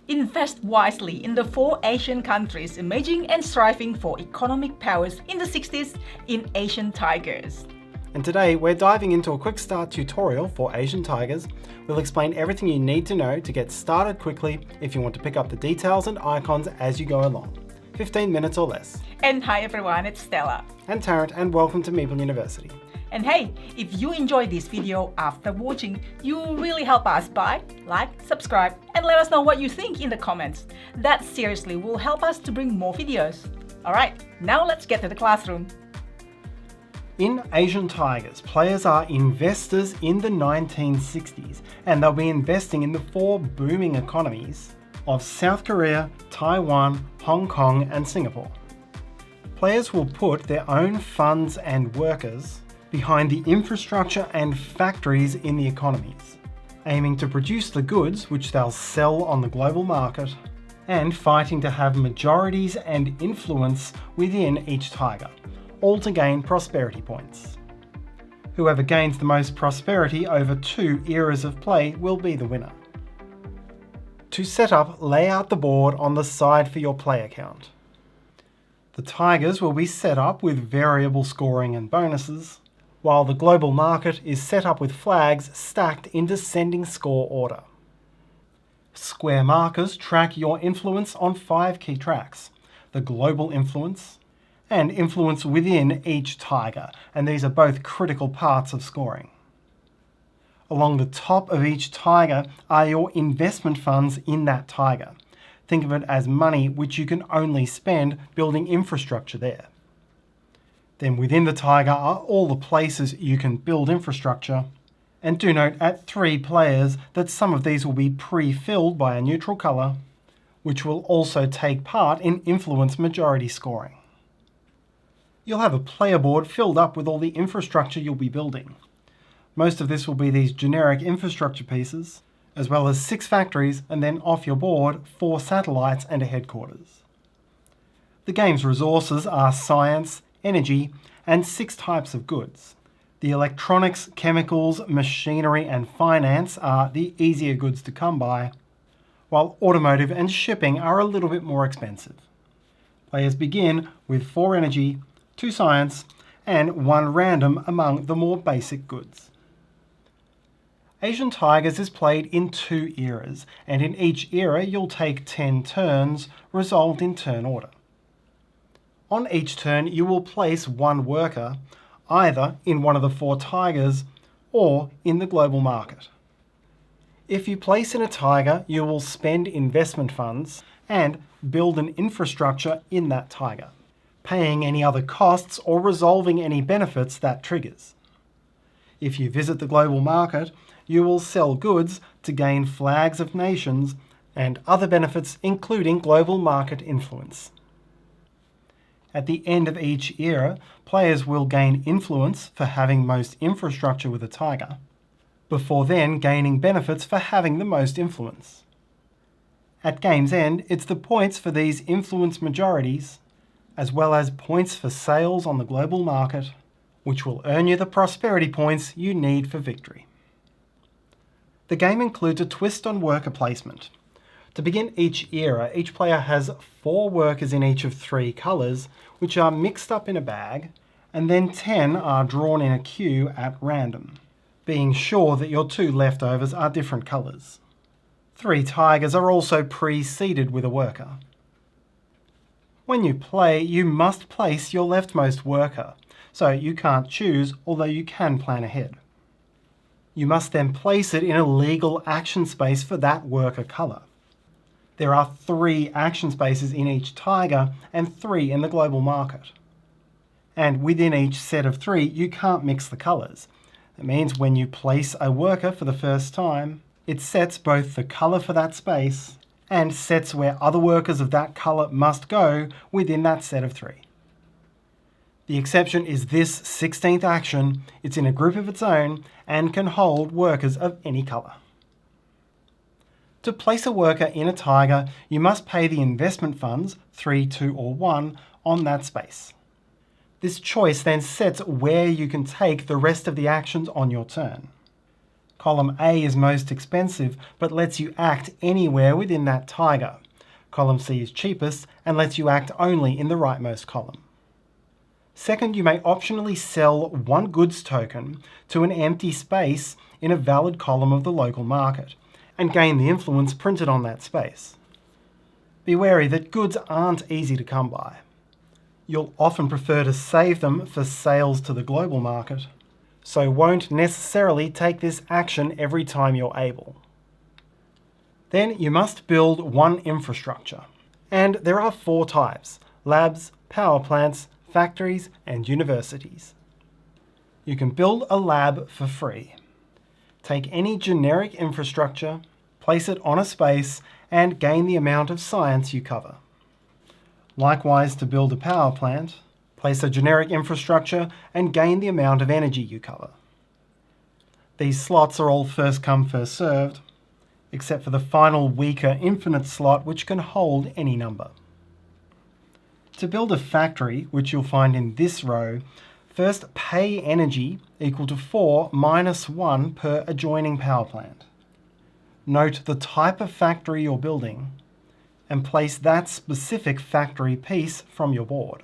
Invest wisely in the 4 Asian countries emerging and striving for economic powers in the 60s in Asian tigers. And today we're diving into a quick start tutorial for Asian tigers. We'll explain everything you need to know to get started quickly if you want to pick up the details and icons as you go along. 15 minutes or less. And hi everyone, it's Stella. And Tarrant, and welcome to Meeple University. And hey, if you enjoyed this video after watching, you really help us by like, subscribe, and let us know what you think in the comments. That seriously will help us to bring more videos. Alright, now let's get to the classroom. In Asian tigers, players are investors in the 1960s, and they'll be investing in the 4 booming economies of South Korea, Taiwan, Hong Kong, and Singapore. Players will put their own funds and workers behind the infrastructure and factories in the economies, aiming to produce the goods which they'll sell on the global market, and fighting to have majorities and influence within each tiger, all to gain prosperity points. Whoever gains the most prosperity over 2 eras of play will be the winner. To set up, lay out the board on the side for your play account. The tigers will be set up with variable scoring and bonuses, while the global market is set up with flags stacked in descending score order. Square markers track your influence on 5 key tracks: the global influence and influence within each tiger, and these are both critical parts of scoring. Along the top of each tiger are your investment funds in that tiger. Think of it as money which you can only spend building infrastructure there. Then within the tiger are all the places you can build infrastructure. And do note at 3 players that some of these will be pre-filled by a neutral colour, which will also take part in influence majority scoring. You'll have a player board filled up with all the infrastructure you'll be building. Most of this will be these generic infrastructure pieces, as well as 6 factories, and then off your board 4 satellites and a headquarters. The game's resources are science, energy, and 6 types of goods. The electronics, chemicals, machinery, and finance are the easier goods to come by, while automotive and shipping are a little bit more expensive. Players begin with 4 energy, 2 science, and 1 random among the more basic goods. Asian Tigers is played in 2 eras, and in each era you'll take 10 turns, resolved in turn order. On each turn you will place 1 worker, either in one of the 4 tigers or in the global market. If you place in a tiger, you will spend investment funds and build an infrastructure in that tiger, paying any other costs or resolving any benefits that triggers. If you visit the global market, you will sell goods to gain flags of nations and other benefits, including global market influence. At the end of each era, players will gain influence for having most infrastructure with a tiger, before then gaining benefits for having the most influence. At game's end, it's the points for these influence majorities, as well as points for sales on the global market, which will earn you the prosperity points you need for victory. The game includes a twist on worker placement. To begin each era, each player has 4 workers in each of 3 colours, which are mixed up in a bag, and then 10 are drawn in a queue at random, being sure that your 2 leftovers are different colours. 3 tigers are also pre-seeded with a worker. When you play, you must place your leftmost worker, so you can't choose, although you can plan ahead. You must then place it in a legal action space for that worker colour. There are 3 action spaces in each tiger and 3 in the global market. And within each set of 3, you can't mix the colours. It means when you place a worker for the first time, it sets both the colour for that space and sets where other workers of that colour must go within that set of 3. The exception is this 16th action. It's in a group of its own and can hold workers of any colour. To place a worker in a tiger, you must pay the investment funds, 3, 2, or 1, on that space. This choice then sets where you can take the rest of the actions on your turn. Column A is most expensive, but lets you act anywhere within that tiger. Column C is cheapest and lets you act only in the rightmost column. Second, you may optionally sell one goods token to an empty space in a valid column of the local market and gain the influence printed on that space. Be wary that goods aren't easy to come by. You'll often prefer to save them for sales to the global market, so won't necessarily take this action every time you're able. Then you must build one infrastructure, and there are 4 types: labs, power plants, factories, and universities. You can build a lab for free. Take any generic infrastructure, place it on a space, and gain the amount of science you cover. Likewise, to build a power plant, place a generic infrastructure and gain the amount of energy you cover. These slots are all first come, first served, except for the final weaker infinite slot which can hold any number. To build a factory, which you'll find in this row, first pay energy equal to 4 minus 1 per adjoining power plant. Note the type of factory you're building and place that specific factory piece from your board.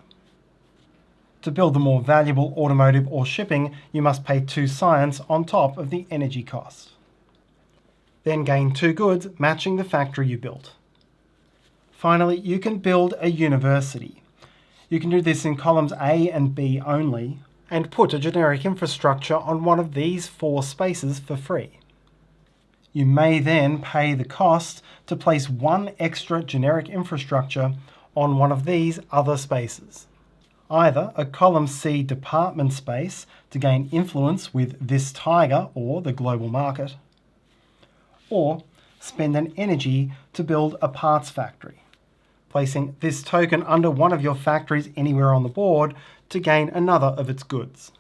To build the more valuable automotive or shipping, you must pay 2 science on top of the energy cost. Then gain 2 goods matching the factory you built. Finally, you can build a university. You can do this in columns A and B only, and put a generic infrastructure on one of these 4 spaces for free. You may then pay the cost to place 1 extra generic infrastructure on one of these other spaces. Either a column C department space to gain influence with this tiger or the global market, or spend an energy to build a parts factory, placing this token under one of your factories anywhere on the board to gain another of its goods.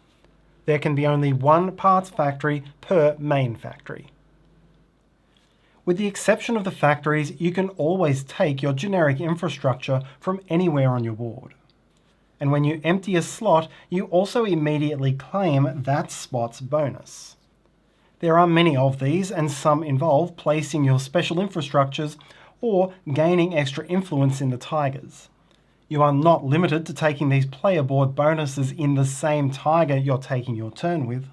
There can be only 1 parts factory per main factory. With the exception of the factories, you can always take your generic infrastructure from anywhere on your board. And when you empty a slot, you also immediately claim that spot's bonus. There are many of these, and some involve placing your special infrastructures or gaining extra influence in the tigers. You are not limited to taking these player board bonuses in the same tiger you're taking your turn with.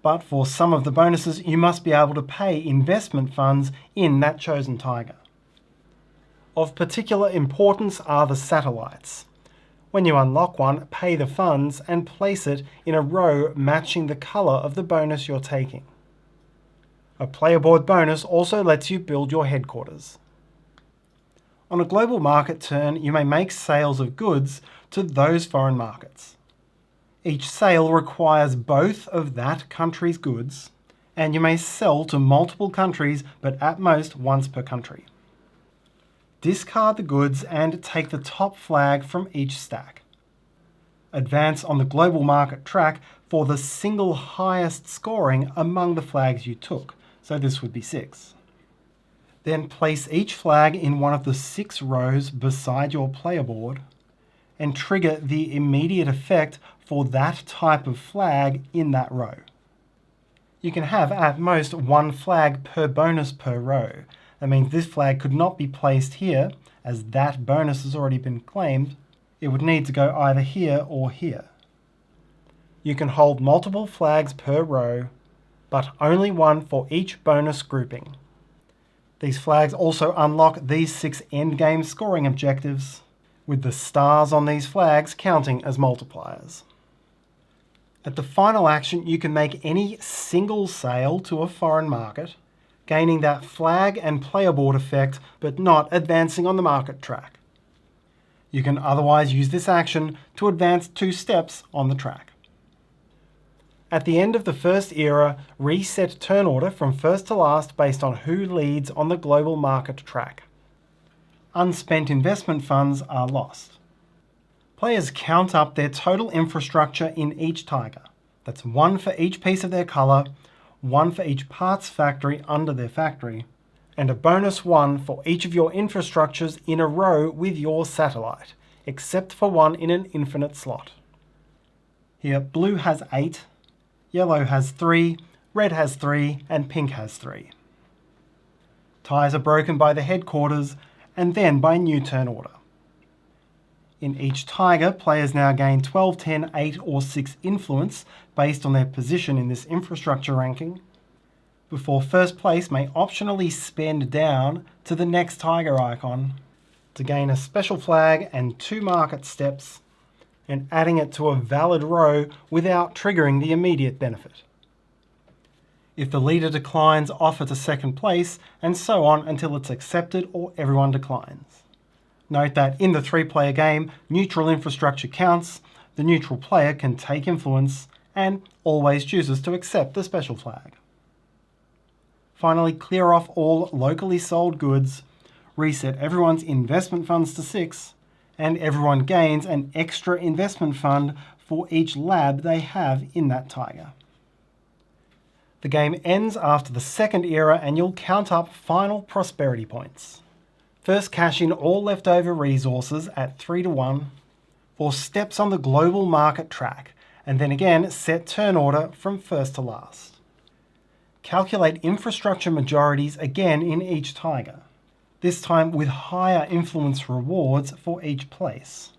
But for some of the bonuses, you must be able to pay investment funds in that chosen tiger. Of particular importance are the satellites. When you unlock one, pay the funds and place it in a row matching the colour of the bonus you're taking. A player board bonus also lets you build your headquarters. On a global market turn, you may make sales of goods to those foreign markets. Each sale requires both of that country's goods, and you may sell to multiple countries, but at most once per country. Discard the goods and take the top flag from each stack. Advance on the global market track for the single highest scoring among the flags you took, so this would be 6. Then place each flag in one of the 6 rows beside your player board and trigger the immediate effect for that type of flag in that row. You can have at most 1 flag per bonus per row. That means this flag could not be placed here, as that bonus has already been claimed. It would need to go either here or here. You can hold multiple flags per row, but only 1 for each bonus grouping. These flags also unlock these 6 endgame scoring objectives, with the stars on these flags counting as multipliers. At the final action, you can make any single sale to a foreign market, gaining that flag and player board effect, but not advancing on the market track. You can otherwise use this action to advance 2 steps on the track. At the end of the first era, reset turn order from first to last based on who leads on the global market track. Unspent investment funds are lost. Players count up their total infrastructure in each tiger. That's 1 for each piece of their colour, 1 for each parts factory under their factory, and a bonus 1 for each of your infrastructures in a row with your satellite, except for 1 in an infinite slot. Here, blue has 8, yellow has 3, red has 3 and pink has 3. Ties are broken by the headquarters and then by new turn order. In each tiger, players now gain 12, 10, 8 or 6 influence based on their position in this infrastructure ranking, before first place may optionally spend down to the next tiger icon to gain a special flag and 2 market steps, and adding it to a valid row without triggering the immediate benefit. If the leader declines, offer to second place, and so on until it's accepted or everyone declines. Note that in the 3-player game, neutral infrastructure counts, the neutral player can take influence, and always chooses to accept the special flag. Finally, clear off all locally sold goods, reset everyone's investment funds to 6, and everyone gains an extra investment fund for each lab they have in that tiger. The game ends after the second era and you'll count up final prosperity points. First, cash in all leftover resources at 3-1 for steps on the global market track, and then again set turn order from first to last. Calculate infrastructure majorities again in each tiger, this time with higher influence rewards for each place.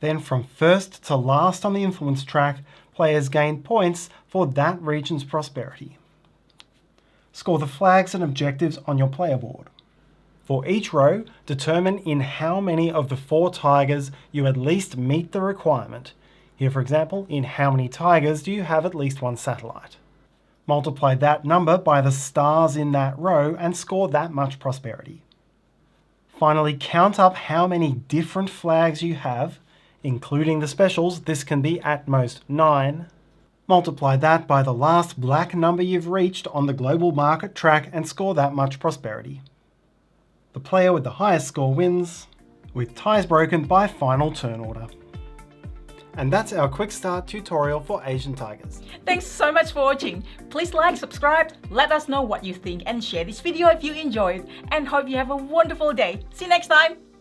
Then from first to last on the influence track, players gain points for that region's prosperity. Score the flags and objectives on your player board. For each row, determine in how many of the 4 tigers you at least meet the requirement. Here, for example, in how many tigers do you have at least 1 satellite? Multiply that number by the stars in that row and score that much prosperity. Finally, count up how many different flags you have, including the specials. This can be at most 9. Multiply that by the last black number you've reached on the global market track and score that much prosperity. The player with the highest score wins, with ties broken by final turn order. And that's our quick start tutorial for Asian tigers. Thanks so much for watching. Please like, subscribe, let us know what you think and share this video if you enjoyed, and hope you have a wonderful day. See you next time.